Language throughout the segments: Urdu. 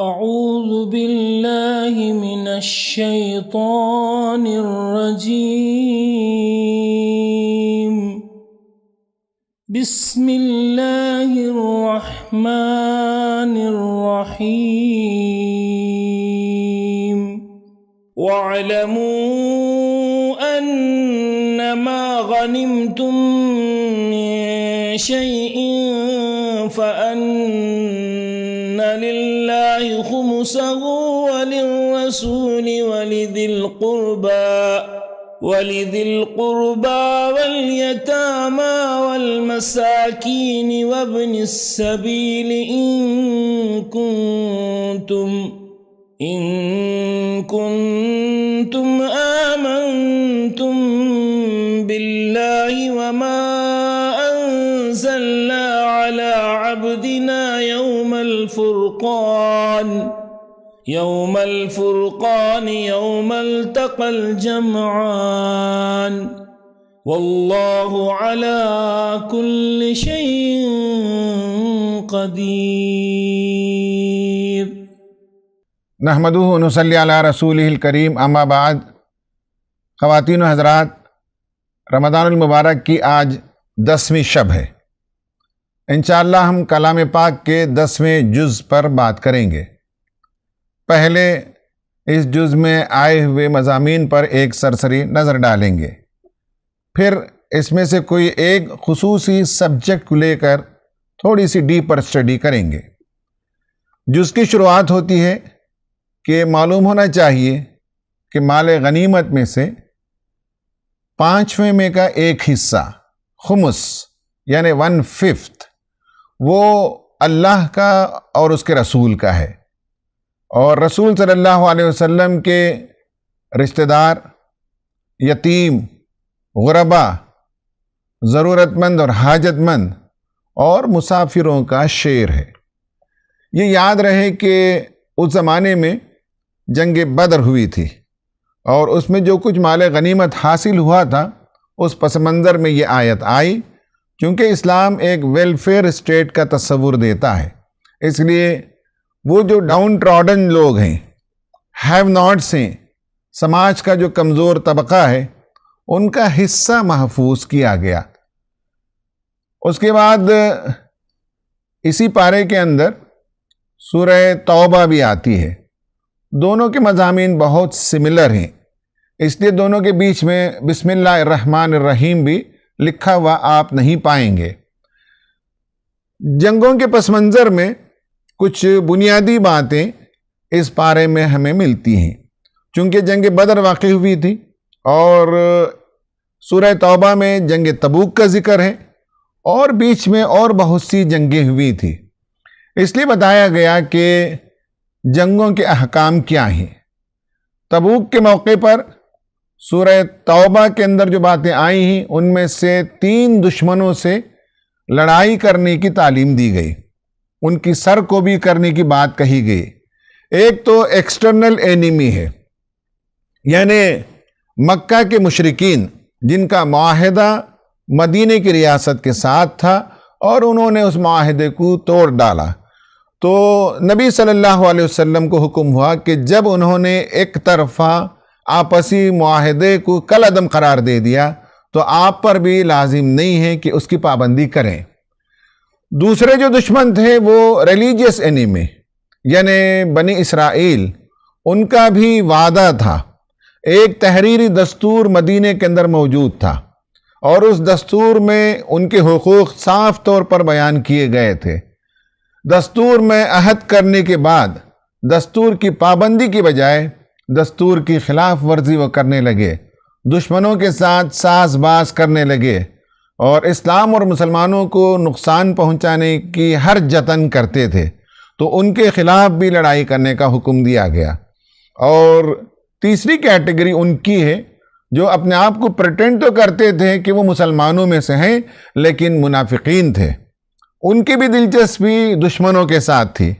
أعوذ بالله من الشيطان الرجيم. بسم الله الرحمن الرحيم. واعلموا أنما غنمتم من شيء فأن لله خمسه وللرسول ولذي القربى واليتامى والمساكين وابن السبيل إن كنتم آمنتم بالله وما أنزلنا على عبدنا يوم الفرقان يوم التقى الجمعان والله على كل شيء قدير. نحمدہ و نصلی علی رسولہ الکریم، اما بعد. خواتین و حضرات، رمضان المبارک کی آج 10ویں شب ہے. انشاءاللہ ہم کلام پاک کے 10ویں جز پر بات کریں گے. پہلے اس جز میں آئے ہوئے مضامین پر ایک سرسری نظر ڈالیں گے، پھر اس میں سے کوئی ایک خصوصی سبجیکٹ کو لے کر تھوڑی سی ڈیپر اسٹڈی کریں گے. جز کی شروعات ہوتی ہے کہ معلوم ہونا چاہیے کہ مال غنیمت میں سے 5ویں میں کا ایک حصہ، خمس یعنی 1/5، وہ اللہ کا اور اس کے رسول کا ہے، اور رسول صلی اللہ علیہ وسلم کے رشتہ دار، یتیم، غربا، ضرورت مند اور حاجت مند اور مسافروں کا شیر ہے. یہ یاد رہے کہ اس زمانے میں جنگ بدر ہوئی تھی، اور اس میں جو کچھ مال غنیمت حاصل ہوا تھا اس پس منظر میں یہ آیت آئی، کیونکہ اسلام ایک ویلفیئر اسٹیٹ کا تصور دیتا ہے. اس لیے وہ جو ڈاؤن ٹراڈن لوگ ہیں، ہیو ناٹس ہیں، سماج کا جو کمزور طبقہ ہے، ان کا حصہ محفوظ کیا گیا. اس کے بعد اسی پارے کے اندر سورہ توبہ بھی آتی ہے. دونوں کے مضامین بہت سملر ہیں، اس لیے دونوں کے بیچ میں بسم اللہ الرحمن الرحیم بھی لکھا ہوا آپ نہیں پائیں گے. جنگوں کے پس منظر میں کچھ بنیادی باتیں اس پارے میں ہمیں ملتی ہیں، چونکہ جنگ بدر واقع ہوئی تھی، اور سورہ توبہ میں جنگ تبوک کا ذکر ہے، اور بیچ میں اور بہت سی جنگیں ہوئی تھی. اس لیے بتایا گیا کہ جنگوں کے احکام کیا ہیں. تبوک کے موقع پر سورہ توبہ کے اندر جو باتیں آئی ہیں، ان میں سے 3 دشمنوں سے لڑائی کرنے کی تعلیم دی گئی، ان کی سر کو بھی کرنے کی بات کہی گئی. ایک تو ایکسٹرنل اینیمی ہے، یعنی مکہ کے مشرکین جن کا معاہدہ مدینے کی ریاست کے ساتھ تھا، اور انہوں نے اس معاہدے کو توڑ ڈالا. تو نبی صلی اللہ علیہ وسلم کو حکم ہوا کہ جب انہوں نے ایک طرفہ آپسی معاہدے کو کل عدم قرار دے دیا تو آپ پر بھی لازم نہیں ہے کہ اس کی پابندی کریں. دوسرے جو دشمن تھے وہ ریلیجیس اینیمی، یعنی بنی اسرائیل، ان کا بھی وعدہ تھا. ایک تحریری دستور مدینے کے اندر موجود تھا، اور اس دستور میں ان کے حقوق صاف طور پر بیان کیے گئے تھے. دستور میں عہد کرنے کے بعد دستور کی پابندی کی بجائے دستور کی خلاف ورزی وہ کرنے لگے، دشمنوں کے ساتھ ساز باز کرنے لگے، اور اسلام اور مسلمانوں کو نقصان پہنچانے کی ہر جتن کرتے تھے. تو ان کے خلاف بھی لڑائی کرنے کا حکم دیا گیا. اور تیسری کیٹیگری ان کی ہے جو اپنے آپ کو پریٹینڈ تو کرتے تھے کہ وہ مسلمانوں میں سے ہیں، لیکن منافقین تھے. ان کی بھی دلچسپی دشمنوں کے ساتھ تھی،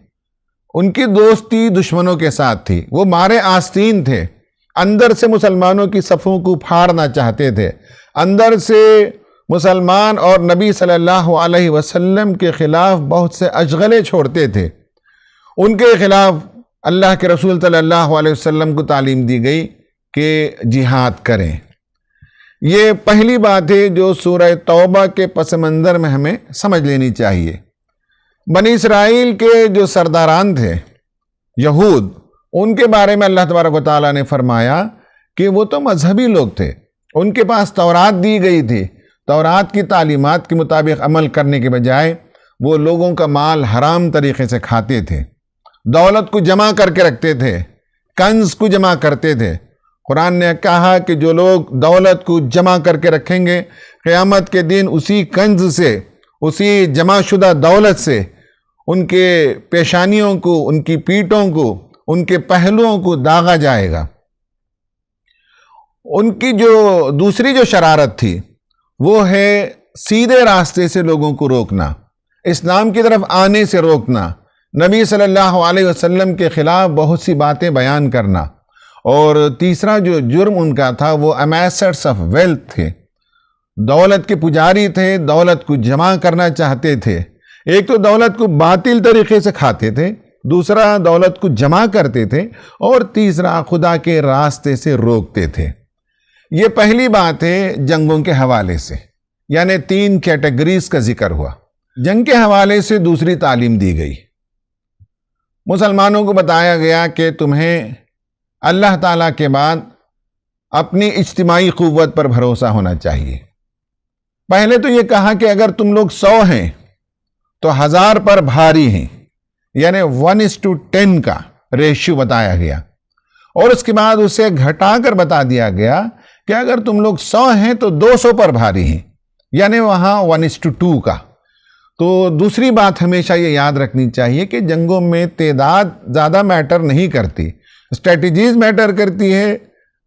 ان کی دوستی دشمنوں کے ساتھ تھی. وہ مارے آستین تھے، اندر سے مسلمانوں کی صفوں کو پھاڑنا چاہتے تھے، اندر سے مسلمان اور نبی صلی اللہ علیہ وسلم کے خلاف بہت سے اشغلے چھوڑتے تھے، ان کے خلاف اللہ کے رسول صلی اللہ علیہ وسلم کو تعلیم دی گئی کہ جہاد کریں۔ یہ پہلی بات ہے جو سورہ توبہ کے پس منظر میں ہمیں سمجھ لینی چاہیے۔ بنی اسرائیل کے جو سرداران تھے یہود، ان کے بارے میں اللہ تبارک و تعالیٰ نے فرمایا کہ وہ تو مذہبی لوگ تھے، ان کے پاس تورات دی گئی تھی، تورات کی تعلیمات کے مطابق عمل کرنے کے بجائے وہ لوگوں کا مال حرام طریقے سے کھاتے تھے، دولت کو جمع کر کے رکھتے تھے، کنز کو جمع کرتے تھے۔ قرآن نے کہا کہ جو لوگ دولت کو جمع کر کے رکھیں گے، قیامت کے دن اسی کنز سے، اسی جمع شدہ دولت سے ان کے پیشانیوں کو، ان کی پیٹھوں کو، ان کے پہلوؤں کو داغا جائے گا۔ ان کی جو دوسری جو شرارت تھی وہ ہے سیدھے راستے سے لوگوں کو روکنا، اسلام کی طرف آنے سے روکنا، نبی صلی اللہ علیہ وسلم کے خلاف بہت سی باتیں بیان کرنا، اور تیسرا جو جرم ان کا تھا وہ امیسرس آف ویلتھ تھے، دولت کے پجاری تھے، دولت کو جمع کرنا چاہتے تھے۔ ایک تو دولت کو باطل طریقے سے کھاتے تھے، دوسرا دولت کو جمع کرتے تھے، اور تیسرا خدا کے راستے سے روکتے تھے۔ یہ پہلی بات ہے جنگوں کے حوالے سے، یعنی 3 کیٹیگریز کا ذکر ہوا۔ جنگ کے حوالے سے دوسری تعلیم دی گئی، مسلمانوں کو بتایا گیا کہ تمہیں اللہ تعالیٰ کے بعد اپنی اجتماعی قوت پر بھروسہ ہونا چاہیے۔ پہلے تو یہ کہا کہ اگر تم لوگ 100 ہیں تو 1000 پر بھاری ہیں، یعنی 1:10 کا ریشیو بتایا گیا، اور اس کے بعد اسے گھٹا کر بتا دیا گیا کہ اگر تم لوگ 100 ہیں تو 200 پر بھاری ہیں، یعنی وہاں 1:2 کا۔ تو دوسری بات ہمیشہ یہ یاد رکھنی چاہیے کہ جنگوں میں تعداد زیادہ میٹر نہیں کرتی، اسٹریٹجیز میٹر کرتی ہے،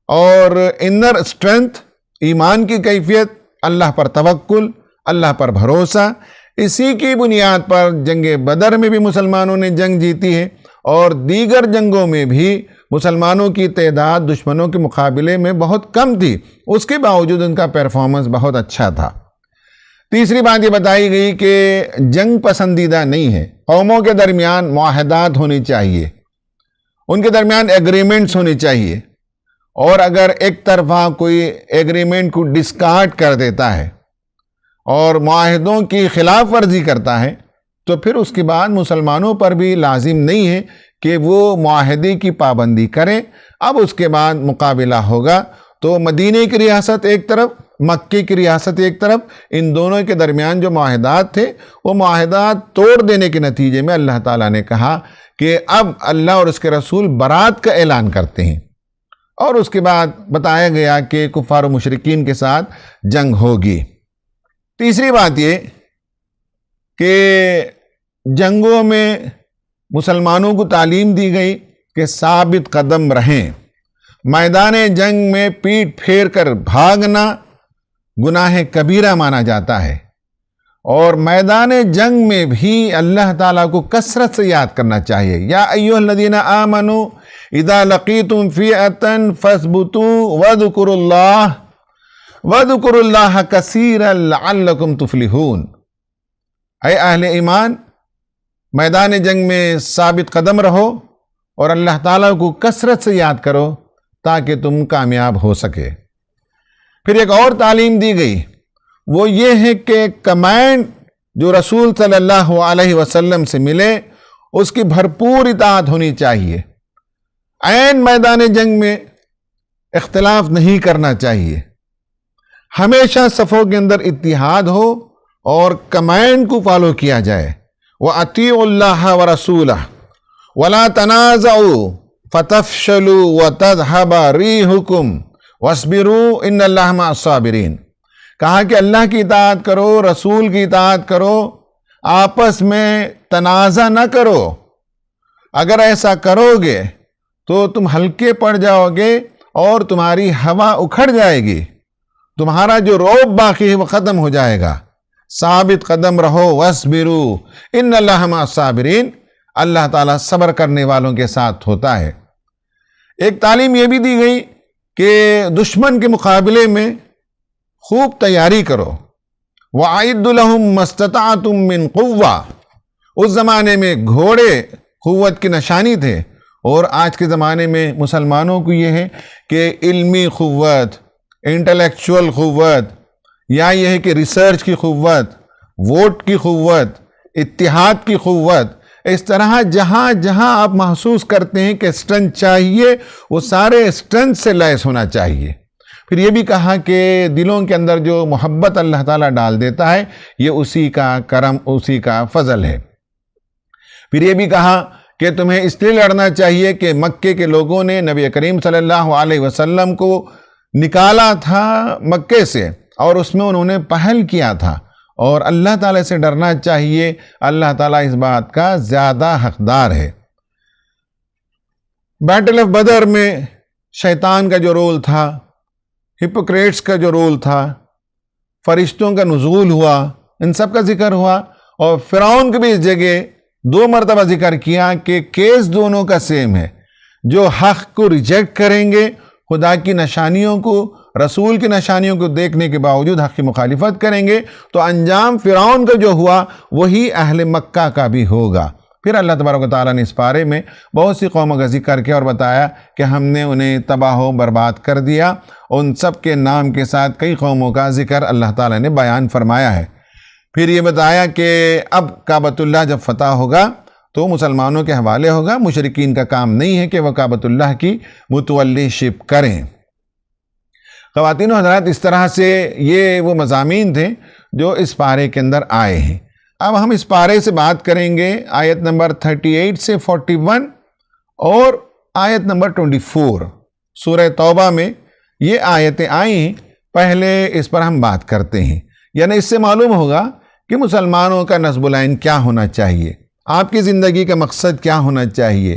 اور انر اسٹرینتھ، ایمان کی کیفیت، اللہ پر توکل، اللہ پر بھروسہ، اسی کی بنیاد پر جنگ بدر میں بھی مسلمانوں نے جنگ جیتی ہے، اور دیگر جنگوں میں بھی مسلمانوں کی تعداد دشمنوں کے مقابلے میں بہت کم تھی، اس کے باوجود ان کا پرفارمنس بہت اچھا تھا۔ تیسری بات یہ بتائی گئی کہ جنگ پسندیدہ نہیں ہے، قوموں کے درمیان معاہدات ہونی چاہیے، ان کے درمیان ایگریمنٹس ہونی چاہیے، اور اگر ایک طرفہ کوئی ایگریمنٹ کو ڈسکارڈ کر دیتا ہے اور معاہدوں کی خلاف ورزی کرتا ہے تو پھر اس کے بعد مسلمانوں پر بھی لازم نہیں ہے کہ وہ معاہدے کی پابندی کریں۔ اب اس کے بعد مقابلہ ہوگا تو مدینے کی ریاست ایک طرف، مکے کی ریاست ایک طرف، ان دونوں کے درمیان جو معاہدات تھے وہ معاہدات توڑ دینے کے نتیجے میں اللہ تعالیٰ نے کہا کہ اب اللہ اور اس کے رسول برات کا اعلان کرتے ہیں، اور اس کے بعد بتایا گیا کہ کفار و مشرکین کے ساتھ جنگ ہوگی۔ تیسری بات یہ کہ جنگوں میں مسلمانوں کو تعلیم دی گئی کہ ثابت قدم رہیں، میدان جنگ میں پیٹھ پھیر کر بھاگنا گناہ کبیرہ مانا جاتا ہے، اور میدان جنگ میں بھی اللہ تعالیٰ کو کثرت سے یاد کرنا چاہیے۔ یا ایھا الذین آمنوا اذا لقیتم فئۃ فاثبتوا واذکروا اللہ کثیرا لعلکم تفلحون۔ اے اہل ایمان، میدان جنگ میں ثابت قدم رہو اور اللہ تعالیٰ کو کثرت سے یاد کرو تاکہ تم کامیاب ہو سکے۔ پھر ایک اور تعلیم دی گئی، وہ یہ ہے کہ کمانڈ جو رسول صلی اللہ علیہ وسلم سے ملے اس کی بھرپور اطاعت ہونی چاہیے، عین میدان جنگ میں اختلاف نہیں کرنا چاہیے، ہمیشہ صفوں کے اندر اتحاد ہو اور کمانڈ کو فالو کیا جائے۔ وَأَطِيعُوا اللَّهَ وَرَسُولَهُ وَلَا تَنَازَعُوا فَتَفْشَلُوا وَتَذْهَبَ رِيحُكُمْ وَاصْبِرُوا إِنَّ اللَّهَ مَعَ الصَّابِرِينَ۔ کہا کہ اللہ کی اطاعت کرو، رسول کی اطاعت کرو، آپس میں تنازع نہ کرو۔ اگر ایسا کرو گے تو تم ہلکے پڑ جاؤ گے اور تمہاری ہوا اکھڑ جائے گی، تمہارا جو رعب باقی ہے وہ ختم ہو جائے گا۔ ثابت قدم رہو، وَاصْبِرُوا إِنَّ اللَّهَ مَعَ الصَّابِرِينَ، اللہ تعالیٰ صبر کرنے والوں کے ساتھ ہوتا ہے۔ ایک تعلیم یہ بھی دی گئی کہ دشمن کے مقابلے میں خوب تیاری کرو۔ وَأَعِدُّوا لَهُم مَّا اسْتَطَعْتُم مِّن قُوَّةٍ، اس زمانے میں گھوڑے قوت کی نشانی تھے، اور آج کے زمانے میں مسلمانوں کو یہ ہے کہ علمی قوت، انٹلیکچول قوت، یا یہ ہے کہ ریسرچ کی قوت، ووٹ کی قوت، اتحاد کی قوت، اس طرح جہاں جہاں آپ محسوس کرتے ہیں کہ اسٹرنتھ چاہیے، وہ سارے اسٹرنتھ سے لیس ہونا چاہیے۔ پھر یہ بھی کہا کہ دلوں کے اندر جو محبت اللہ تعالیٰ ڈال دیتا ہے، یہ اسی کا کرم، اسی کا فضل ہے۔ پھر یہ بھی کہا کہ تمہیں اس لیے لڑنا چاہیے کہ مکے کے لوگوں نے نبی کریم صلی اللہ علیہ وسلم کو نکالا تھا مکے سے، اور اس میں انہوں نے پہل کیا تھا، اور اللہ تعالیٰ سے ڈرنا چاہیے۔ اللہ تعالیٰ اس بات کا زیادہ حقدار ہے۔ بیٹل آف بدر میں شیطان کا جو رول تھا، ہپوکریٹس کا جو رول تھا، فرشتوں کا نزول ہوا، ان سب کا ذکر ہوا، اور فرعون کے بھی اس جگہ 2 مرتبہ ذکر کیا کہ کیس دونوں کا سیم ہے۔ جو حق کو ریجیکٹ کریں گے، خدا کی نشانیوں کو، رسول کی نشانیوں کو دیکھنے کے باوجود حق کی مخالفت کریں گے، تو انجام فرعون کا جو ہوا وہی اہل مکہ کا بھی ہوگا۔ پھر اللہ تبارک و تعالیٰ نے اس بارے میں بہت سی قوموں کا ذکر کیا اور بتایا کہ ہم نے انہیں تباہ و برباد کر دیا۔ ان سب کے نام کے ساتھ کئی قوموں کا ذکر اللہ تعالیٰ نے بیان فرمایا ہے۔ پھر یہ بتایا کہ اب کعبۃ اللہ جب فتح ہوگا تو مسلمانوں کے حوالے ہوگا، مشرکین کا کام نہیں ہے کہ وہ کعبۃ اللہ کی متولی شپ کریں۔ خواتین و حضرات، اس طرح سے یہ وہ مضامین تھے جو اس پارے کے اندر آئے ہیں۔ اب ہم اس پارے سے بات کریں گے آیت نمبر 38 سے 41 اور آیت نمبر 24۔ سورہ توبہ میں یہ آیتیں آئی ہیں، پہلے اس پر ہم بات کرتے ہیں۔ یعنی اس سے معلوم ہوگا کہ مسلمانوں کا نصب العین کیا ہونا چاہیے، آپ کی زندگی کا مقصد کیا ہونا چاہیے،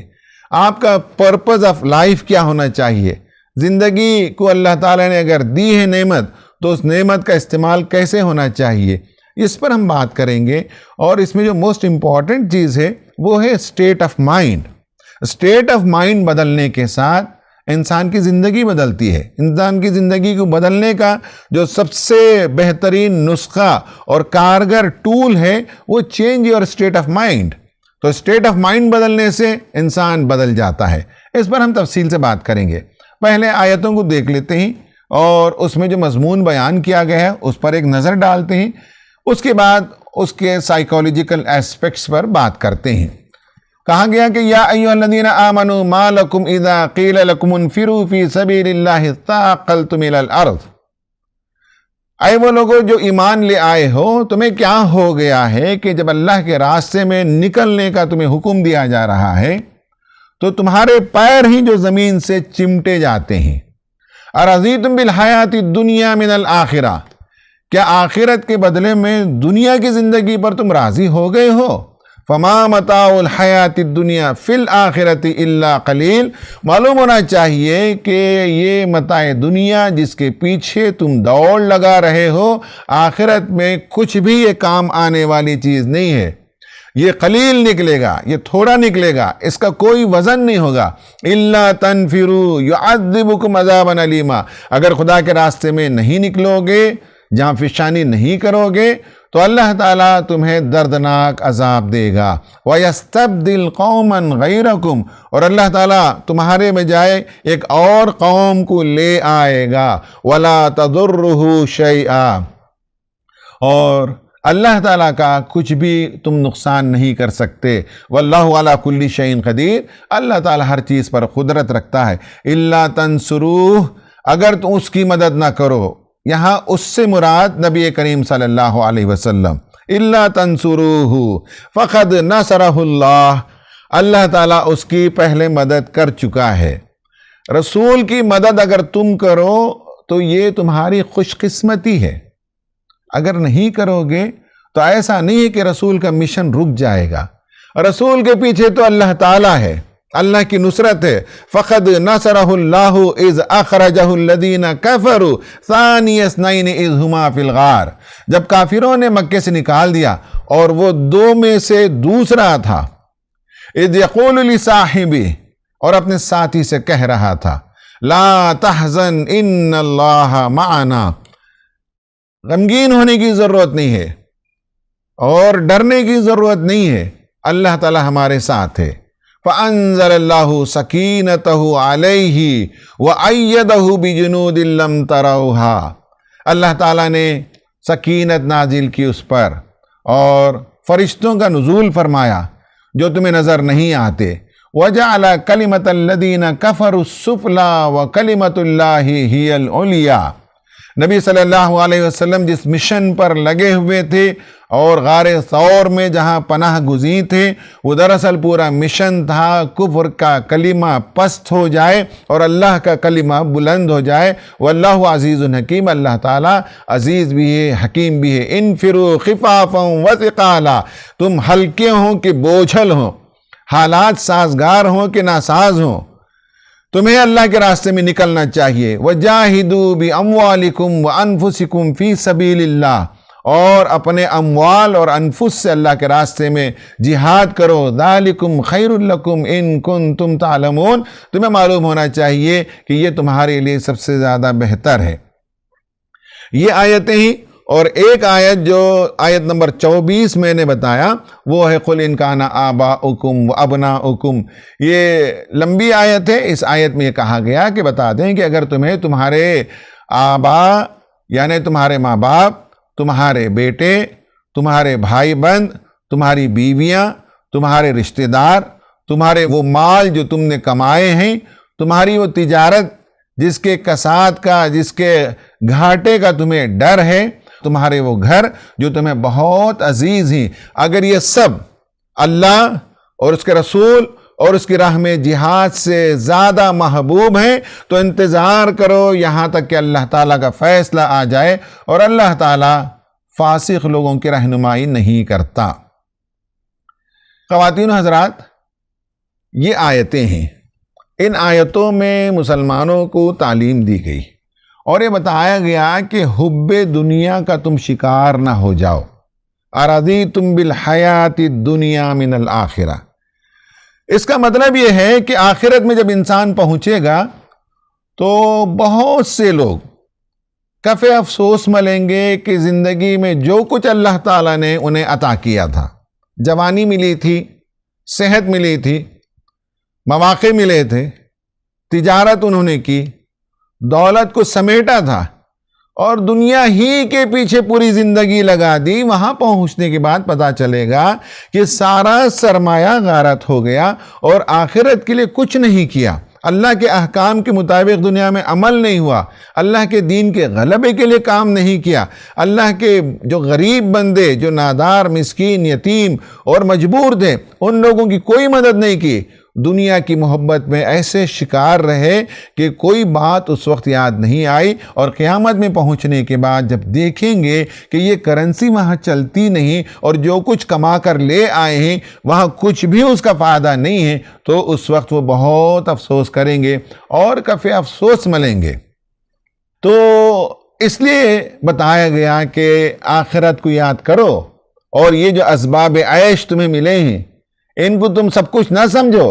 آپ کا پرپز آف لائف کیا ہونا چاہیے۔ زندگی کو اللہ تعالیٰ نے اگر دی ہے نعمت، تو اس نعمت کا استعمال کیسے ہونا چاہیے، اس پر ہم بات کریں گے۔ اور اس میں جو موسٹ امپورٹنٹ چیز ہے وہ ہے state of mind. State of mind بدلنے کے ساتھ انسان کی زندگی بدلتی ہے۔ انسان کی زندگی کو بدلنے کا جو سب سے بہترین نسخہ اور کارگر ٹول ہے وہ change your state of mind. تو اسٹیٹ آف مائنڈ بدلنے سے انسان بدل جاتا ہے۔ اس پر ہم تفصیل سے بات کریں گے۔ پہلے آیتوں کو دیکھ لیتے ہیں اور اس میں جو مضمون بیان کیا گیا ہے اس پر ایک نظر ڈالتے ہیں، اس کے بعد اس کے سائیکولوجیکل ایسپیکٹس پر بات کرتے ہیں۔ کہا گیا کہ یا ایھا الذین آمنوا ما لکم اذا قیل لکم انفروا فی سبیل اللہ اثاقلتم الی الارض۔ اے وہ لوگوں جو ایمان لے آئے ہو، تمہیں کیا ہو گیا ہے کہ جب اللہ کے راستے میں نکلنے کا تمہیں حکم دیا جا رہا ہے تو تمہارے پیر ہی جو زمین سے چمٹے جاتے ہیں۔ ارضیتم بالحیات الدنیا من الآخرہ، کیا آخرت کے بدلے میں دنیا کی زندگی پر تم راضی ہو گئے ہو؟ فما متاع الحیات الدنیا فی الآخرۃ الا قلیل۔ معلوم ہونا چاہیے کہ یہ متاع دنیا جس کے پیچھے تم دوڑ لگا رہے ہو، آخرت میں کچھ بھی یہ کام آنے والی چیز نہیں ہے۔ یہ قلیل نکلے گا، یہ تھوڑا نکلے گا، اس کا کوئی وزن نہیں ہوگا۔ الا تنفروا يعذبكم عذابا الیما، اگر خدا کے راستے میں نہیں نکلو گے، جہاں فشانی نہیں کرو گے، تو اللہ تعالیٰ تمہیں دردناک عذاب دے گا۔ وَيَسْتَبْدِلْ قَوْمًا غَيْرَكُمْ، اور اللہ تعالیٰ تمہارے بجائے ایک اور قوم کو لے آئے گا۔ وَلَا تَضُرُّهُ شَيْئًا، اور اللہ تعالیٰ کا کچھ بھی تم نقصان نہیں کر سکتے۔ وَاللَّهُ عَلَى كُلِّ شَيْءٍ قَدِيرٌ، اللہ تعالیٰ ہر چیز پر قدرت رکھتا ہے۔ إِلَّا تَنْصُرُوهُ، اگر تم اس کی مدد نہ کرو، یہاں اس سے مراد نبی کریم صلی اللہ علیہ وسلم۔ الا تنصروہ فقد نصرہ اللہ، اللہ تعالیٰ اس کی پہلے مدد کر چکا ہے۔ رسول کی مدد اگر تم کرو تو یہ تمہاری خوش قسمتی ہے، اگر نہیں کرو گے تو ایسا نہیں ہے کہ رسول کا مشن رک جائے گا۔ رسول کے پیچھے تو اللہ تعالیٰ ہے، اللہ کی نصرت ہے۔ فقد نصرہ اللہ اذ اخرجہ الذین کفروا ثانی اثنین اذ ہما فی الغار، جب کافروں نے مکے سے نکال دیا اور وہ 2 میں سے دوسرا تھا۔ اذ یقول لصاحبہ، اور اپنے ساتھی سے کہہ رہا تھا، لا تحزن ان اللہ معنا، غمگین ہونے کی ضرورت نہیں ہے اور ڈرنے کی ضرورت نہیں ہے، اللہ تعالی ہمارے ساتھ ہے۔ فَأَنزَلَ اللَّهُ سَكِينَتَهُ عَلَيْهِ وَأَيَّدَهُ بِجُنُودٍ لَّمْ تَرَوْهَا، اللہ تعالیٰ نے سکینت نازل کی اس پر اور فرشتوں کا نزول فرمایا جو تمہیں نظر نہیں آتے۔ وَجَعَلَ كَلِمَةَ الَّذِينَ كَفَرُوا السُّفْلَىٰ وَكَلِمَةُ اللَّهِ هِيَ الْعُلْيَا۔ نبی صلی اللہ علیہ وسلم جس مشن پر لگے ہوئے تھے اور غار ثور میں جہاں پناہ گزین تھے، وہ دراصل پورا مشن تھا کفر کا کلمہ پست ہو جائے اور اللہ کا کلمہ بلند ہو جائے۔ واللہ عزیز حکیم، اللہ تعالیٰ عزیز بھی ہے، حکیم بھی ہے۔ انفروا خفافا وثقالا، تم ہلکے ہوں کہ بوجھل ہوں، حالات سازگار ہوں کہ ناساز ہوں، تمہیں اللہ کے راستے میں نکلنا چاہیے۔ وَجَاهِدُوا بِأَمْوَالِكُمْ وَأَنفُسِكُمْ فِي سَبِيلِ اللَّهِ، اور اپنے اموال اور انفس سے اللہ کے راستے میں جہاد کرو۔ ذَلِكُمْ خَيْرٌ لَكُمْ إِن كُنتُمْ تَعْلَمُونَ، تمہیں معلوم ہونا چاہیے کہ یہ تمہارے لیے سب سے زیادہ بہتر ہے۔ یہ آیتیں ہی اور ایک آیت جو آیت نمبر 24 میں نے بتایا وہ ہے قُلْ إِن كَانَ آبَاؤُكُمْ وَأَبْنَاؤُكُمْ، یہ لمبی آیت ہے۔ اس آیت میں یہ کہا گیا کہ بتا دیں کہ اگر تمہیں تمہارے آبا یعنی تمہارے ماں باپ، تمہارے بیٹے، تمہارے بھائی بند، تمہاری بیویاں، تمہارے رشتہ دار، تمہارے وہ مال جو تم نے کمائے ہیں، تمہاری وہ تجارت جس کے کساد کا، جس کے گھاٹے کا تمہیں ڈر ہے، تمہارے وہ گھر جو تمہیں بہت عزیز ہیں، اگر یہ سب اللہ اور اس کے رسول اور اس کی راہ میں جہاد سے زیادہ محبوب ہیں تو انتظار کرو یہاں تک کہ اللہ تعالیٰ کا فیصلہ آ جائے، اور اللہ تعالیٰ فاسق لوگوں کی رہنمائی نہیں کرتا۔ خواتین و حضرات، یہ آیتیں ہیں، ان آیتوں میں مسلمانوں کو تعلیم دی گئی اور یہ بتایا گیا کہ حب دنیا کا تم شکار نہ ہو جاؤ۔ اَرَضِیتُم بِالْحَیَاةِ الدُّنْیَا مِنَ الْآخِرَةِ، اس کا مطلب یہ ہے کہ آخرت میں جب انسان پہنچے گا تو بہت سے لوگ کف افسوس ملیں گے کہ زندگی میں جو کچھ اللہ تعالیٰ نے انہیں عطا کیا تھا، جوانی ملی تھی، صحت ملی تھی، مواقع ملے تھے، تجارت انہوں نے کی، دولت کو سمیٹا تھا اور دنیا ہی کے پیچھے پوری زندگی لگا دی، وہاں پہنچنے کے بعد پتہ چلے گا کہ سارا سرمایہ غارت ہو گیا اور آخرت کے لیے کچھ نہیں کیا، اللہ کے احکام کے مطابق دنیا میں عمل نہیں ہوا، اللہ کے دین کے غلبے کے لیے کام نہیں کیا، اللہ کے جو غریب بندے، جو نادار، مسکین، یتیم اور مجبور تھے، ان لوگوں کی کوئی مدد نہیں کی، دنیا کی محبت میں ایسے شکار رہے کہ کوئی بات اس وقت یاد نہیں آئی، اور قیامت میں پہنچنے کے بعد جب دیکھیں گے کہ یہ کرنسی وہاں چلتی نہیں اور جو کچھ کما کر لے آئے ہیں وہاں کچھ بھی اس کا فائدہ نہیں ہے، تو اس وقت وہ بہت افسوس کریں گے اور کفِ افسوس ملیں گے۔ تو اس لیے بتایا گیا کہ آخرت کو یاد کرو، اور یہ جو اسباب عیش تمہیں ملے ہیں ان کو تم سب کچھ نہ سمجھو۔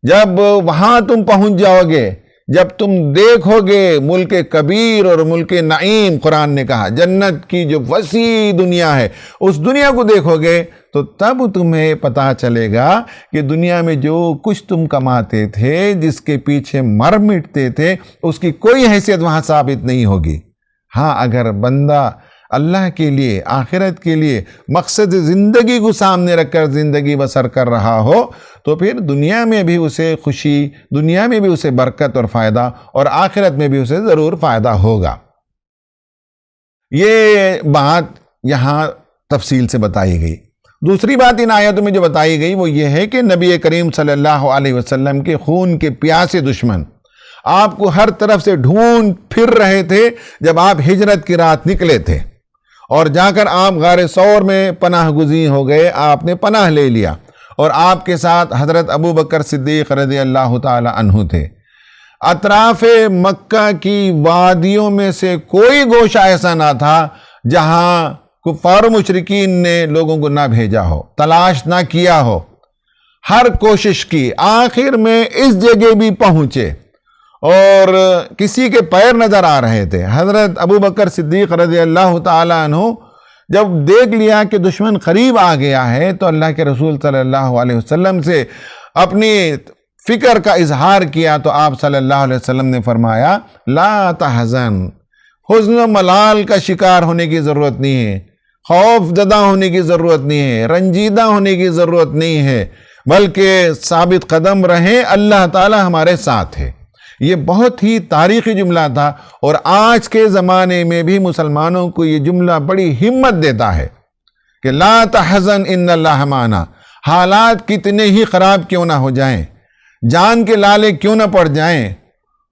جب وہاں تم پہنچ جاؤ گے، جب تم دیکھو گے ملک کبیر اور ملک نعیم، قرآن نے کہا جنت کی جو وسیع دنیا ہے، اس دنیا کو دیکھو گے تو تب تمہیں پتہ چلے گا کہ دنیا میں جو کچھ تم کماتے تھے، جس کے پیچھے مر مٹتے تھے، اس کی کوئی حیثیت وہاں ثابت نہیں ہوگی۔ ہاں، اگر بندہ اللہ کے لیے، آخرت کے لیے مقصد زندگی کو سامنے رکھ کر زندگی بسر کر رہا ہو تو پھر دنیا میں بھی اسے خوشی، دنیا میں بھی اسے برکت اور فائدہ، اور آخرت میں بھی اسے ضرور فائدہ ہوگا۔ یہ بات یہاں تفصیل سے بتائی گئی۔ دوسری بات ان آیتوں میں جو بتائی گئی وہ یہ ہے کہ نبی کریم صلی اللہ علیہ وسلم کے خون کے پیاسے دشمن آپ کو ہر طرف سے ڈھونڈ پھر رہے تھے جب آپ ہجرت کی رات نکلے تھے، اور جا کر آپ غار ثور میں پناہ گزین ہو گئے، آپ نے پناہ لے لیا، اور آپ کے ساتھ حضرت ابو بکر صدیق رضی اللہ تعالی عنہ تھے۔ اطراف مکہ کی وادیوں میں سے کوئی گوشہ ایسا نہ تھا جہاں کفار و مشرکین نے لوگوں کو نہ بھیجا ہو، تلاش نہ کیا ہو، ہر کوشش کی، آخر میں اس جگہ بھی پہنچے اور کسی کے پیر نظر آ رہے تھے۔ حضرت ابو بکر صدیق رضی اللہ تعالی عنہ جب دیکھ لیا کہ دشمن قریب آ گیا ہے تو اللہ کے رسول صلی اللہ علیہ وسلم سے اپنی فکر کا اظہار کیا تو آپ صلی اللہ علیہ وسلم نے فرمایا لا تحزن، حزن و ملال کا شکار ہونے کی ضرورت نہیں ہے، خوف زدہ ہونے کی ضرورت نہیں ہے، رنجیدہ ہونے کی ضرورت نہیں ہے، بلکہ ثابت قدم رہیں، اللہ تعالی ہمارے ساتھ ہے۔ یہ بہت ہی تاریخی جملہ تھا، اور آج کے زمانے میں بھی مسلمانوں کو یہ جملہ بڑی ہمت دیتا ہے کہ لا تحزن ان اللہ معنا۔ حالات کتنے ہی خراب کیوں نہ ہو جائیں، جان کے لالے کیوں نہ پڑ جائیں،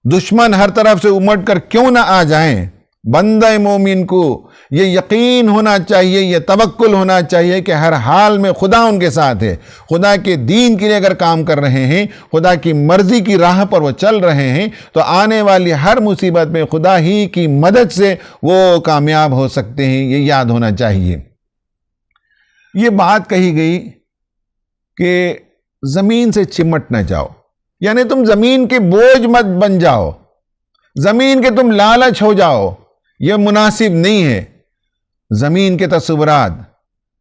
دشمن ہر طرف سے امٹ کر کیوں نہ آ جائیں، بندہ مومن کو یہ یقین ہونا چاہیے، یہ توکل ہونا چاہیے کہ ہر حال میں خدا ان کے ساتھ ہے۔ خدا کے دین کے لیے اگر کام کر رہے ہیں، خدا کی مرضی کی راہ پر وہ چل رہے ہیں، تو آنے والی ہر مصیبت میں خدا ہی کی مدد سے وہ کامیاب ہو سکتے ہیں، یہ یاد ہونا چاہیے۔ یہ بات کہی گئی کہ زمین سے چمٹ نہ جاؤ، یعنی تم زمین کے بوجھ مت بن جاؤ، زمین کے تم لالچ ہو جاؤ، یہ مناسب نہیں ہے۔ زمین کے تصورات،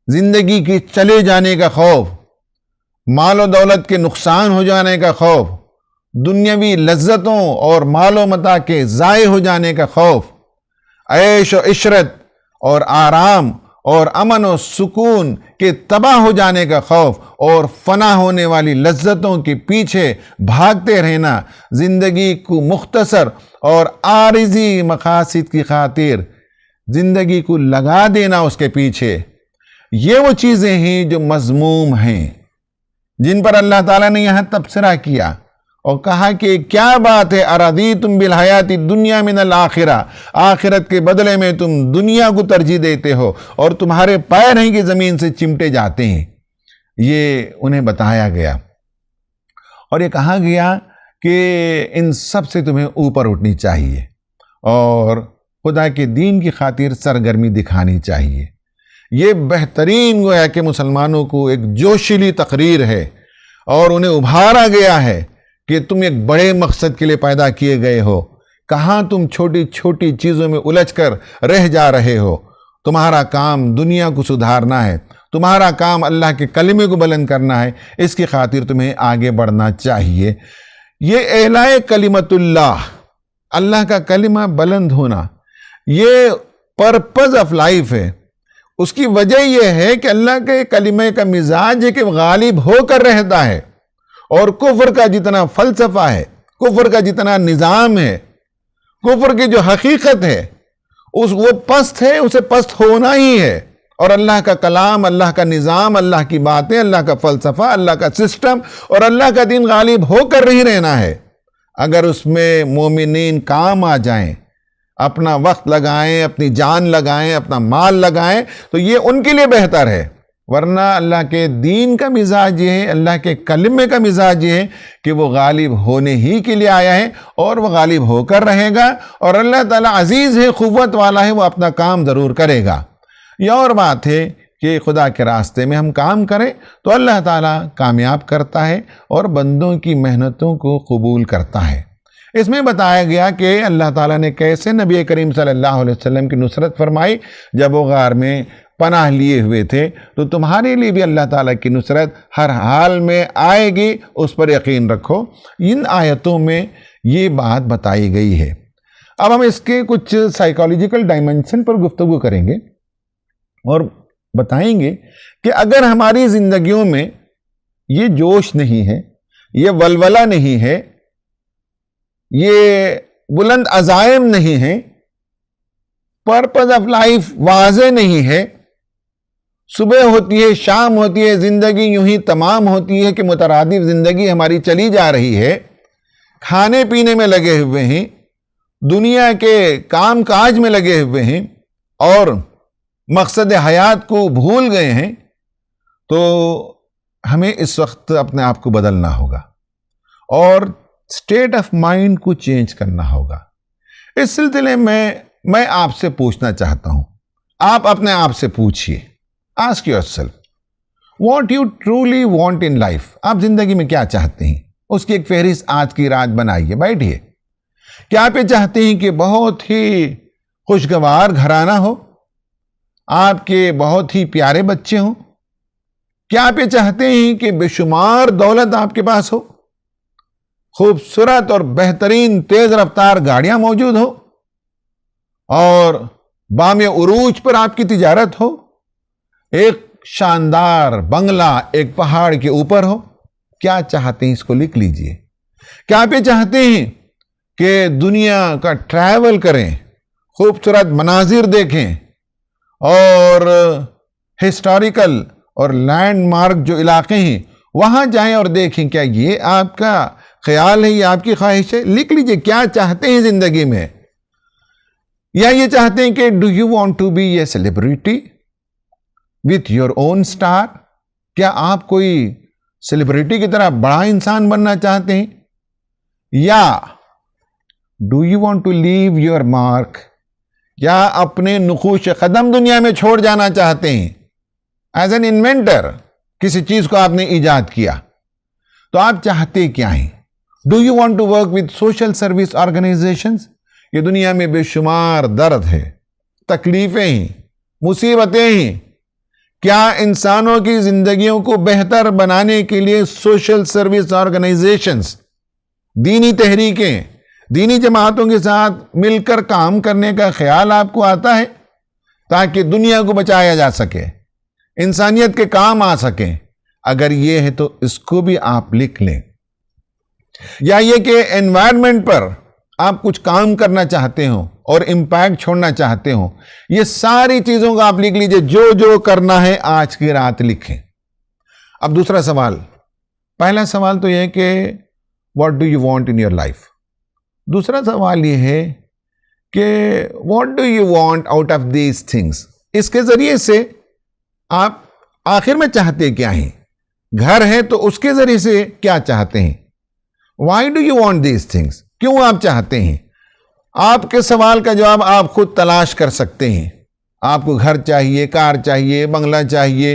زندگی کی چلے جانے کا خوف، مال و دولت کے نقصان ہو جانے کا خوف، دنیاوی لذتوں اور مال و متاع کے ضائع ہو جانے کا خوف، عیش و عشرت اور آرام اور امن و سکون کے تباہ ہو جانے کا خوف، اور فنا ہونے والی لذتوں کے پیچھے بھاگتے رہنا، زندگی کو مختصر اور عارضی مقاصد کی خاطر زندگی کو لگا دینا اس کے پیچھے، یہ وہ چیزیں ہیں جو مذموم ہیں، جن پر اللہ تعالیٰ نے یہاں تبصرہ کیا اور کہا کہ کیا بات ہے، اَرَضِیتُم بِالْحَیَاةِ الدُّنْیَا مِنَ الْآخِرَةِ، آخرت کے بدلے میں تم دنیا کو ترجیح دیتے ہو، اور تمہارے پیر ہیں کہ زمین سے چمٹے جاتے ہیں۔ یہ انہیں بتایا گیا، اور یہ کہا گیا کہ ان سب سے تمہیں اوپر اٹھنی چاہیے اور خدا کے دین کی خاطر سرگرمی دکھانی چاہیے۔ یہ بہترین گویا کہ مسلمانوں کو ایک جوشیلی تقریر ہے، اور انہیں ابھارا گیا ہے کہ تم ایک بڑے مقصد کے لیے پیدا کیے گئے ہو، کہاں تم چھوٹی چھوٹی چیزوں میں الجھ کر رہ جا رہے ہو۔ تمہارا کام دنیا کو سدھارنا ہے، تمہارا کام اللہ کے کلمے کو بلند کرنا ہے، اس کی خاطر تمہیں آگے بڑھنا چاہیے۔ یہ اعلاء کلمت اللہ، اللہ کا کلمہ بلند ہونا، یہ پرپز آف لائف ہے۔ اس کی وجہ یہ ہے کہ اللہ کے کلمے کا مزاج ہے کہ غالب ہو کر رہتا ہے، اور کفر کا جتنا فلسفہ ہے، کفر کا جتنا نظام ہے، کفر کی جو حقیقت ہے، وہ پست ہے، اسے پست ہونا ہی ہے، اور اللہ کا کلام، اللہ کا نظام، اللہ کی باتیں، اللہ کا فلسفہ، اللہ کا سسٹم اور اللہ کا دین غالب ہو کر ہی رہنا ہے۔ اگر اس میں مومنین کام آ جائیں، اپنا وقت لگائیں، اپنی جان لگائیں، اپنا مال لگائیں، تو یہ ان کے لیے بہتر ہے، ورنہ اللہ کے دین کا مزاج یہ ہے، اللہ کے کلمے کا مزاج یہ ہے کہ وہ غالب ہونے ہی کے لیے آیا ہے، اور وہ غالب ہو کر رہے گا، اور اللہ تعالیٰ عزیز ہے، قوت والا ہے، وہ اپنا کام ضرور کرے گا۔ یہ اور بات ہے کہ خدا کے راستے میں ہم کام کریں تو اللہ تعالیٰ کامیاب کرتا ہے اور بندوں کی محنتوں کو قبول کرتا ہے۔ اس میں بتایا گیا کہ اللہ تعالیٰ نے کیسے نبی کریم صلی اللہ علیہ وسلم کی نصرت فرمائی جب وہ غار میں پناہ لیے ہوئے تھے، تو تمہارے لیے بھی اللہ تعالیٰ کی نصرت ہر حال میں آئے گی، اس پر یقین رکھو۔ ان آیتوں میں یہ بات بتائی گئی ہے۔ اب ہم اس کے کچھ سائیکالوجیکل ڈائمنشن پر گفتگو کریں گے اور بتائیں گے کہ اگر ہماری زندگیوں میں یہ جوش نہیں ہے، یہ ولولہ نہیں ہے، یہ بلند عزائم نہیں ہے، پرپز آف لائف واضح نہیں ہے، صبح ہوتی ہے، شام ہوتی ہے، زندگی یوں ہی تمام ہوتی ہے کہ مترادف زندگی ہماری چلی جا رہی ہے، کھانے پینے میں لگے ہوئے ہیں، دنیا کے کام کاج میں لگے ہوئے ہیں، اور مقصد حیات کو بھول گئے ہیں، تو ہمیں اس وقت اپنے آپ کو بدلنا ہوگا اور اسٹیٹ آف مائنڈ کو چینج کرنا ہوگا۔ اس سلسلے میں آپ سے پوچھنا چاہتا ہوں، آپ اپنے آپ سے پوچھئے، ask yourself what you truly want in life, آپ زندگی میں کیا چاہتے ہیں، اس کی ایک فہرست آج کی رات بنائیے، بیٹھیے۔ کیا آپ یہ چاہتے ہیں کہ بہت ہی خوشگوار گھرانہ ہو، آپ کے بہت ہی پیارے بچے ہوں، کیا آپ یہ چاہتے ہیں کہ بے شمار دولت آپ کے پاس ہو، خوبصورت اور بہترین تیز رفتار گاڑیاں موجود ہو، اور بام عروج پر آپ کی تجارت ہو، ایک شاندار بنگلہ ایک پہاڑ کے اوپر ہو؟ کیا چاہتے ہیں اس کو لکھ لیجئے۔ کیا آپ یہ چاہتے ہیں کہ دنیا کا ٹریول کریں، خوبصورت مناظر دیکھیں، اور ہسٹوریکل اور لینڈ مارک جو علاقے ہیں وہاں جائیں اور دیکھیں؟ کیا یہ آپ کا خیال ہے، یہ آپ کی خواہش ہے؟ لکھ لیجئے کیا چاہتے ہیں زندگی میں۔ یا یہ چاہتے ہیں کہ do you want to be a celebrity with your own star? کیا آپ کوئی سیلیبریٹی کی طرح بڑا انسان بننا چاہتے ہیں؟ یا do you want to leave your mark? یا اپنے نقوش قدم دنیا میں چھوڑ جانا چاہتے ہیں ایز این انوینٹر؟ کسی چیز کو آپ نے ایجاد کیا، تو آپ چاہتے کیا ہیں؟ Do you want to work with social service organisations? یہ دنیا میں بے شمار درد ہے، تکلیفیں ہیں، مصیبتیں ہیں۔ کیا انسانوں کی زندگیوں کو بہتر بنانے کے لیے سوشل سروس آرگنائزیشنز، دینی تحریکیں، دینی جماعتوں کے ساتھ مل کر کام کرنے کا خیال آپ کو آتا ہے تاکہ دنیا کو بچایا جا سکے، انسانیت کے کام آ سکیں؟ اگر یہ ہے تو اس کو بھی آپ لکھ لیں۔ یا یہ کہ انوائرمنٹ پر آپ کچھ کام کرنا چاہتے ہو اور امپیکٹ چھوڑنا چاہتے ہو؟ یہ ساری چیزوں کو آپ لکھ لیجئے، جو جو کرنا ہے آج کی رات لکھیں۔ اب دوسرا سوال، پہلا سوال تو یہ ہے کہ what do you want in your life? دوسرا سوال یہ ہے کہ what do you want out of these things? اس کے ذریعے سے آپ آخر میں چاہتے کیا ہیں؟ گھر ہے تو اس کے ذریعے سے کیا چاہتے ہیں؟ Why do you want these things? کیوں آپ چاہتے ہیں؟ آپ کے سوال کا جواب آپ خود تلاش کر سکتے ہیں۔ آپ کو گھر چاہیے، کار چاہیے، بنگلہ چاہیے،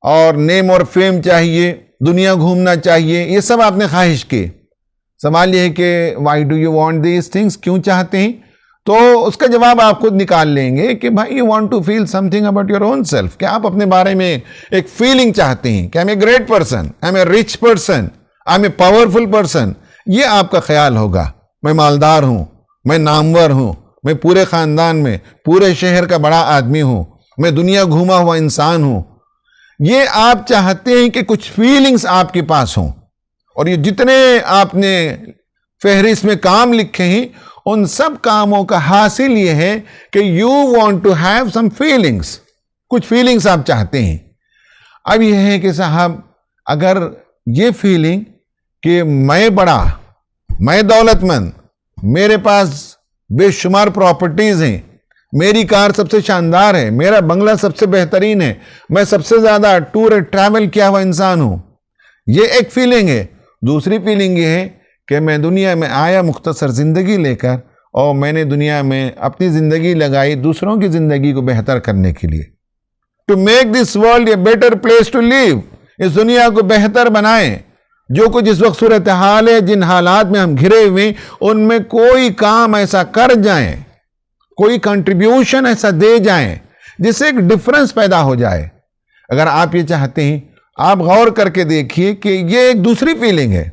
اور نیم اور فیم چاہیے، دنیا گھومنا چاہیے، یہ سب آپ نے خواہش کی۔ سوال یہ ہے کہ why do you want these things? کیوں چاہتے ہیں؟ تو اس کا جواب آپ خود نکال لیں گے کہ بھائی you want to feel something about your own self, کہ آپ اپنے بارے میں ایک فیلنگ چاہتے ہیں کہ I am a great person, I am a rich person, I am a powerful person. یہ آپ کا خیال ہوگا، میں مالدار ہوں، میں نامور ہوں، میں پورے خاندان میں، پورے شہر کا بڑا آدمی ہوں، میں دنیا گھوما ہوا انسان ہوں۔ یہ آپ چاہتے ہیں کہ کچھ فیلنگز آپ کے پاس ہوں، اور یہ جتنے آپ نے فہرست میں کام لکھے ہیں ان سب کاموں کا حاصل یہ ہے کہ you want to have some feelings, کچھ فیلنگس آپ چاہتے ہیں۔ اب یہ ہے کہ صاحب اگر یہ فیلنگ کہ میں بڑا، میں دولت مند، میرے پاس بے شمار پراپرٹیز ہیں، میری کار سب سے شاندار ہے، میرا بنگلہ سب سے بہترین ہے، میں سب سے زیادہ ٹور اور ٹریول کیا ہوا انسان ہوں، یہ ایک فیلنگ ہے۔ دوسری فیلنگ یہ ہے کہ میں دنیا میں آیا مختصر زندگی لے کر، اور میں نے دنیا میں اپنی زندگی لگائی دوسروں کی زندگی کو بہتر کرنے کے لیے، to make this world a better place to live, اس دنیا کو بہتر بنائیں۔ جو کچھ اس وقت صورتحال ہے، جن حالات میں ہم گھرے ہوئے، ان میں کوئی کام ایسا کر جائیں، کوئی کنٹریبیوشن ایسا دے جائیں جس سے ایک ڈفرنس پیدا ہو جائے۔ اگر آپ یہ چاہتے ہیں، آپ غور کر کے دیکھیے کہ یہ ایک دوسری فیلنگ ہے۔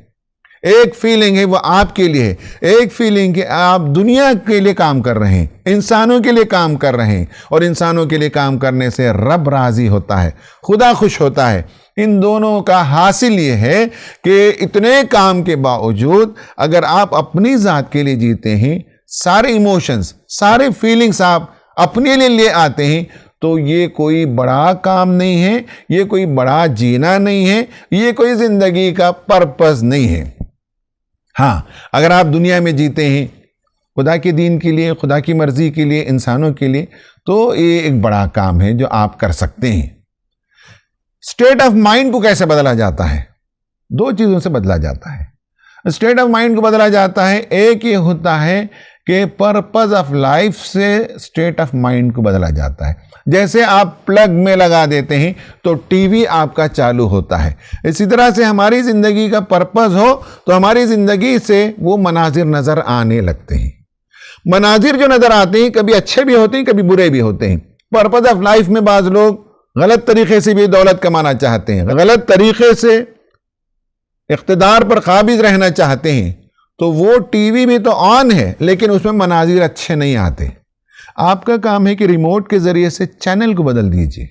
ایک فیلنگ ہے وہ آپ کے لیے، ایک فیلنگ کہ آپ دنیا کے لیے کام کر رہے ہیں، انسانوں کے لیے کام کر رہے ہیں، اور انسانوں کے لیے کام کرنے سے رب راضی ہوتا ہے، خدا خوش ہوتا ہے۔ ان دونوں کا حاصل یہ ہے کہ اتنے کام کے باوجود اگر آپ اپنی ذات کے لیے جیتے ہیں، سارے ایموشنز، سارے فیلنگز آپ اپنے لیے لے آتے ہیں، تو یہ کوئی بڑا کام نہیں ہے، یہ کوئی بڑا جینا نہیں ہے، یہ کوئی زندگی کا پرپس نہیں ہے۔ ہاں، اگر آپ دنیا میں جیتے ہیں خدا کے دین کے لیے، خدا کی مرضی کے لیے، انسانوں کے لیے، تو یہ ایک بڑا کام ہے جو آپ کر سکتے ہیں۔ اسٹیٹ آف مائنڈ کو کیسے بدلا جاتا ہے؟ دو چیزوں سے بدلا جاتا ہے۔ اسٹیٹ آف مائنڈ کو بدلا جاتا ہے، ایک یہ ہوتا ہے کہ پرپز آف لائف سے اسٹیٹ آف مائنڈ کو بدلا جاتا ہے۔ جیسے آپ پلگ میں لگا دیتے ہیں تو ٹی وی آپ کا چالو ہوتا ہے، اسی طرح سے ہماری زندگی کا پرپز ہو تو ہماری زندگی سے وہ مناظر نظر آنے لگتے ہیں۔ مناظر جو نظر آتے ہیں کبھی اچھے بھی ہوتے ہیں، کبھی برے بھی ہوتے ہیں۔ پرپز آف لائف میں بعض لوگ غلط طریقے سے بھی دولت کمانا چاہتے ہیں، غلط طریقے سے اقتدار پر قابض رہنا چاہتے ہیں، تو وہ ٹی وی بھی تو آن ہے لیکن اس میں مناظر اچھے نہیں آتے۔ آپ کا کام ہے کہ ریموٹ کے ذریعے سے چینل کو بدل دیجئے۔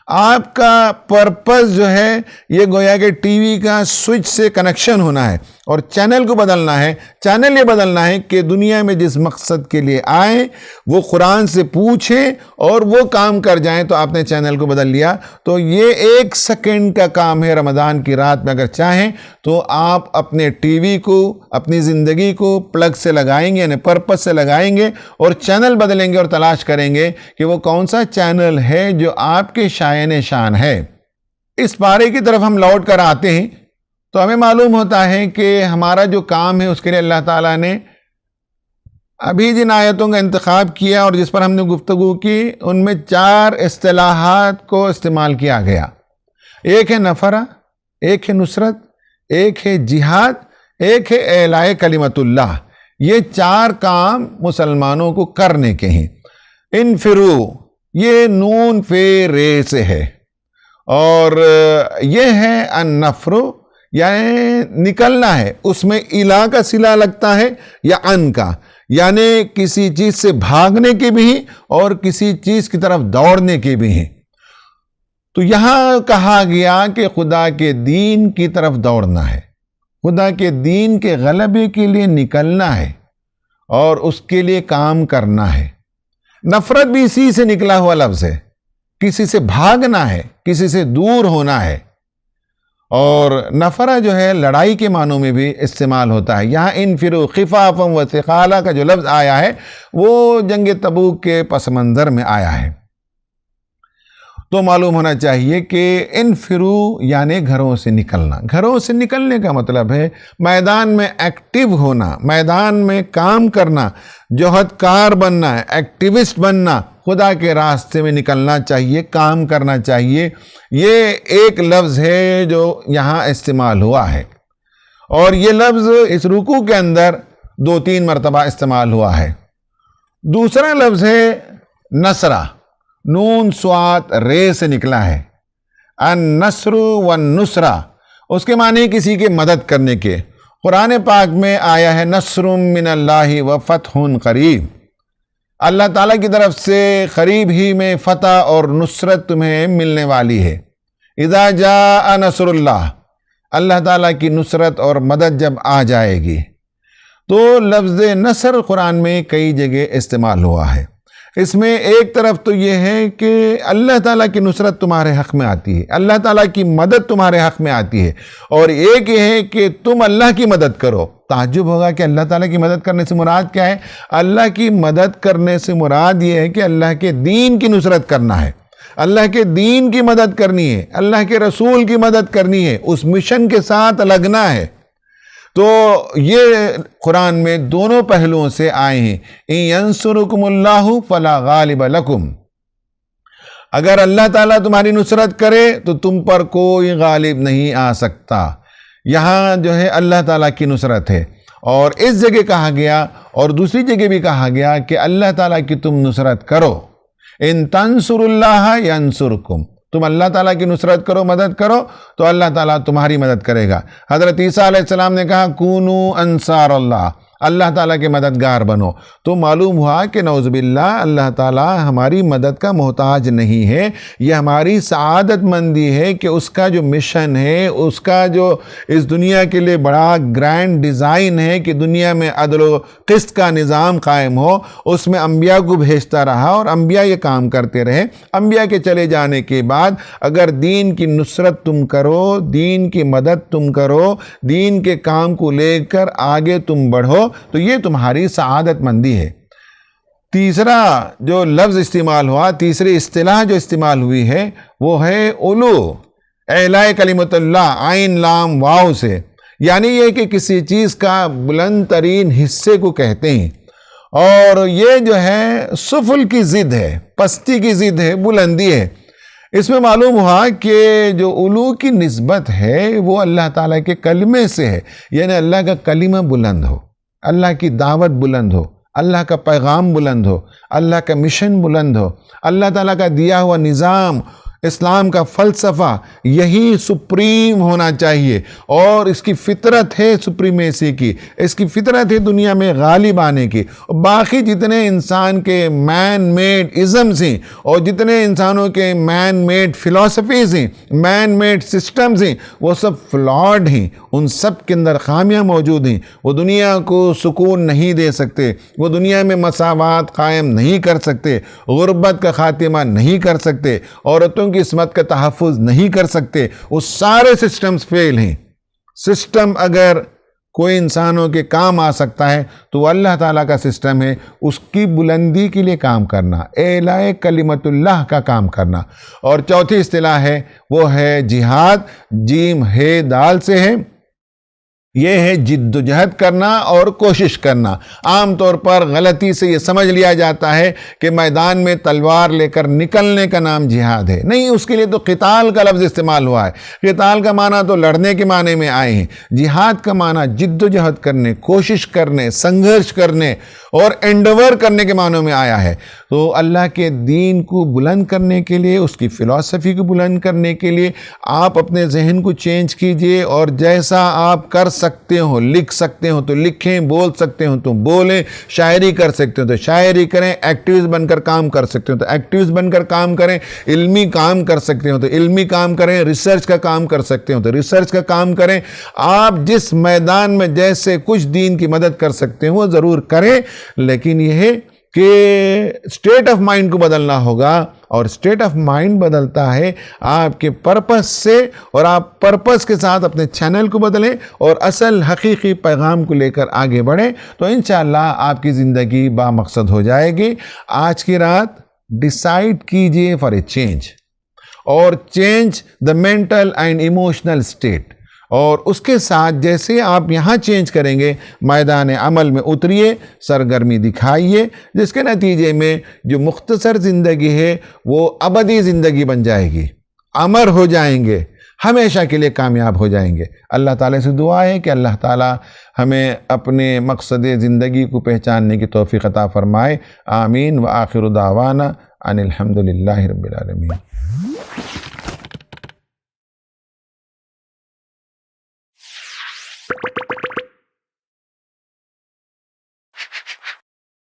آپ کا پرپس جو ہے یہ گویا کہ ٹی وی کا سوئچ سے کنیکشن ہونا ہے اور چینل کو بدلنا ہے۔ چینل یہ بدلنا ہے کہ دنیا میں جس مقصد کے لیے آئیں وہ قرآن سے پوچھیں اور وہ کام کر جائیں۔ تو آپ نے چینل کو بدل لیا، تو یہ 1 سیکنڈ کا کام ہے۔ رمضان کی رات میں اگر چاہیں تو آپ اپنے ٹی وی کو، اپنی زندگی کو پلگ سے لگائیں گے، یعنی پرپس سے لگائیں گے اور چینل بدلیں گے اور تلاش کریں گے کہ وہ کون سا چینل ہے جو آپ کے شائن شان ہے۔ اس پارے کی طرف ہم لوٹ کر آتے ہیں تو ہمیں معلوم ہوتا ہے کہ ہمارا جو کام ہے اس کے لیے اللہ تعالیٰ نے ابھی جن آیتوں کا انتخاب کیا اور جس پر ہم نے گفتگو کی ان میں 4 اصطلاحات کو استعمال کیا گیا۔ ایک ہے نفرہ، ایک ہے نصرت، ایک ہے جہاد، ایک ہے اعلاء کلمت اللہ۔ یہ 4 کام مسلمانوں کو کرنے کے ہیں۔ انفرو، یہ نون فے رے سے ہے، اور یہ ہے النفرو، یعنی نکلنا ہے۔ اس میں الا کا صلہ لگتا ہے یا ان کا، یعنی کسی چیز سے بھاگنے کے بھی ہیں اور کسی چیز کی طرف دوڑنے کے بھی ہیں۔ تو یہاں کہا گیا کہ خدا کے دین کی طرف دوڑنا ہے، خدا کے دین کے غلبے کے لیے نکلنا ہے اور اس کے لیے کام کرنا ہے۔ نفرت بھی اسی سے نکلا ہوا لفظ ہے، کسی سے بھاگنا ہے، کسی سے دور ہونا ہے۔ اور نفرہ جو ہے لڑائی کے معنوں میں بھی استعمال ہوتا ہے۔ یہاں انفرو خفافا و ثقالا کا جو لفظ آیا ہے وہ جنگ تبوک کے پس منظر میں آیا ہے۔ تو معلوم ہونا چاہیے کہ انفرو یعنی گھروں سے نکلنا۔ گھروں سے نکلنے کا مطلب ہے میدان میں ایکٹیو ہونا، میدان میں کام کرنا، جوہدکار بننا، ایکٹیوسٹ بننا، خدا کے راستے میں نکلنا چاہیے، کام کرنا چاہیے۔ یہ ایک لفظ ہے جو یہاں استعمال ہوا ہے، اور یہ لفظ اس رکوع کے اندر 2-3 مرتبہ استعمال ہوا ہے۔ دوسرا لفظ ہے نصرہ، نون صاد رے سے نکلا ہے، النصر والنصرہ۔ اس کے معنی کسی کی مدد کرنے کے۔ قرآن پاک میں آیا ہے نصر من اللہ و فتح قریب، اللہ تعالیٰ کی طرف سے قریب ہی میں فتح اور نصرت تمہیں ملنے والی ہے۔ اذا جاء نصر اللہ، اللہ تعالیٰ کی نصرت اور مدد جب آ جائے گی۔ تو لفظ نصر قرآن میں کئی جگہ استعمال ہوا ہے۔ اس میں ایک طرف تو یہ ہے کہ اللہ تعالیٰ کی نصرت تمہارے حق میں آتی ہے، اللہ تعالیٰ کی مدد تمہارے حق میں آتی ہے، اور ایک یہ ہے کہ تم اللہ کی مدد کرو۔ تعجب ہوگا کہ اللہ تعالیٰ کی مدد کرنے سے مراد کیا ہے؟ اللہ کی مدد کرنے سے مراد یہ ہے کہ اللہ کے دین کی نصرت کرنا ہے، اللہ کے دین کی مدد کرنی ہے، اللہ کے رسول کی مدد کرنی ہے، اس مشن کے ساتھ لگنا ہے۔ تو یہ قرآن میں دونوں پہلوؤں سے آئے ہیں۔ ان ینصرکم اللہ فلا غالب لکم، اگر اللہ تعالیٰ تمہاری نصرت کرے تو تم پر کوئی غالب نہیں آ سکتا۔ یہاں جو ہے اللہ تعالیٰ کی نصرت ہے، اور اس جگہ کہا گیا اور دوسری جگہ بھی کہا گیا کہ اللہ تعالیٰ کی تم نصرت کرو۔ ان تنصر اللہ ینصرکم، تم اللہ تعالیٰ کی نصرت کرو، مدد کرو تو اللہ تعالیٰ تمہاری مدد کرے گا۔ حضرت عیسیٰ علیہ السلام نے کہا کونو انصار اللہ، اللہ تعالیٰ کے مددگار بنو۔ تو معلوم ہوا کہ نعوذ باللہ اللہ تعالیٰ ہماری مدد کا محتاج نہیں ہے، یہ ہماری سعادت مندی ہے کہ اس کا جو مشن ہے، اس کا جو اس دنیا کے لیے بڑا گرینڈ ڈیزائن ہے کہ دنیا میں عدل و قسط کا نظام قائم ہو، اس میں انبیاء کو بھیجتا رہا اور انبیاء یہ کام کرتے رہے۔ انبیاء کے چلے جانے کے بعد اگر دین کی نصرت تم کرو، دین کی مدد تم کرو، دین کے کام کو لے کر آگے تم بڑھو تو یہ تمہاری سعادت مندی ہے۔ تیسرا جو لفظ استعمال ہوا، تیسری اصطلاح جو استعمال ہوئی ہے وہ ہے علو، اعلاء کلمت اللہ، عین لام واو سے، یعنی یہ کہ کسی چیز کا بلند ترین حصے کو کہتے ہیں، اور یہ جو ہے سفل کی ضد ہے، پستی کی ضد ہے، بلندی ہے۔ اس میں معلوم ہوا کہ جو علو کی نسبت ہے وہ اللہ تعالیٰ کے کلمے سے ہے، یعنی اللہ کا کلمہ بلند ہو، اللہ کی دعوت بلند ہو، اللہ کا پیغام بلند ہو، اللہ کا مشن بلند ہو، اللہ تعالیٰ کا دیا ہوا نظام اسلام کا فلسفہ یہی سپریم ہونا چاہیے، اور اس کی فطرت ہے سپریمیسی کی، اس کی فطرت ہے دنیا میں غالب آنے کی۔ باقی جتنے انسان کے مین میڈ ازمز ہیں اور جتنے انسانوں کے مین میڈ فلسفیز ہیں، مین میڈ سسٹمز ہیں، وہ سب فلاڈ ہیں، ان سب کے اندر خامیاں موجود ہیں۔ وہ دنیا کو سکون نہیں دے سکتے، وہ دنیا میں مساوات قائم نہیں کر سکتے، غربت کا خاتمہ نہیں کر سکتے، عورتوں کی عصمت کا تحفظ نہیں کر سکتے۔ وہ سارے سسٹمز فیل ہیں۔ سسٹم اگر کوئی انسانوں کے کام آ سکتا ہے تو وہ اللہ تعالیٰ کا سسٹم ہے، اس کی بلندی کے لیے کام کرنا، اعلاء کلمت اللہ کا کام کرنا۔ اور چوتھی اصطلاح ہے وہ ہے جہاد، جیم ہے دال سے ہے، یہ ہے جد و جہد کرنا اور کوشش کرنا۔ عام طور پر غلطی سے یہ سمجھ لیا جاتا ہے کہ میدان میں تلوار لے کر نکلنے کا نام جہاد ہے، نہیں، اس کے لیے تو قتال کا لفظ استعمال ہوا ہے۔ قتال کا معنی تو لڑنے کے معنی میں آئے ہیں، جہاد کا معنی جد و جہد کرنے، کوشش کرنے، سنگھرش کرنے اور انڈیور کرنے کے معنوں میں آیا ہے۔ تو اللہ کے دین کو بلند کرنے کے لیے، اس کی فلسفی کو بلند کرنے کے لیے آپ اپنے ذہن کو چینج کیجئے، اور جیسا آپ کر سکتے ہو، لکھ سکتے ہو تو لکھیں، بول سکتے ہو تو بولیں، شاعری کر سکتے ہو تو شاعری کریں، ایکٹیویسٹ بن کر کام کر سکتے ہو تو ایکٹیویسٹ بن کر کام کریں، علمی کام کر سکتے ہو تو علمی کام کریں، ریسرچ کا کام کر سکتے ہو تو ریسرچ کا کام کریں۔ آپ جس میدان میں جیسے کچھ دین کی مدد کر سکتے ہو وہ ضرور کریں، لیکن یہ ہے کہ اسٹیٹ آف مائنڈ کو بدلنا ہوگا، اور اسٹیٹ آف مائنڈ بدلتا ہے آپ کے پرپس سے، اور آپ پرپس کے ساتھ اپنے چینل کو بدلیں اور اصل حقیقی پیغام کو لے کر آگے بڑھیں، تو انشاءاللہ آپ کی زندگی بامقصد ہو جائے گی۔ آج کی رات ڈیسائیڈ کیجئے فار اے چینج، اور change the mental and emotional state, اور اس کے ساتھ جیسے آپ یہاں چینج کریں گے، میدان عمل میں اتریے، سرگرمی دکھائیے، جس کے نتیجے میں جو مختصر زندگی ہے وہ ابدی زندگی بن جائے گی، امر ہو جائیں گے، ہمیشہ کے لیے کامیاب ہو جائیں گے۔ اللہ تعالیٰ سے دعا ہے کہ اللہ تعالیٰ ہمیں اپنے مقصد زندگی کو پہچاننے کی توفیق عطا فرمائے۔ آمین۔ وآخر دعوانا ان الحمد للہ رب العالمین۔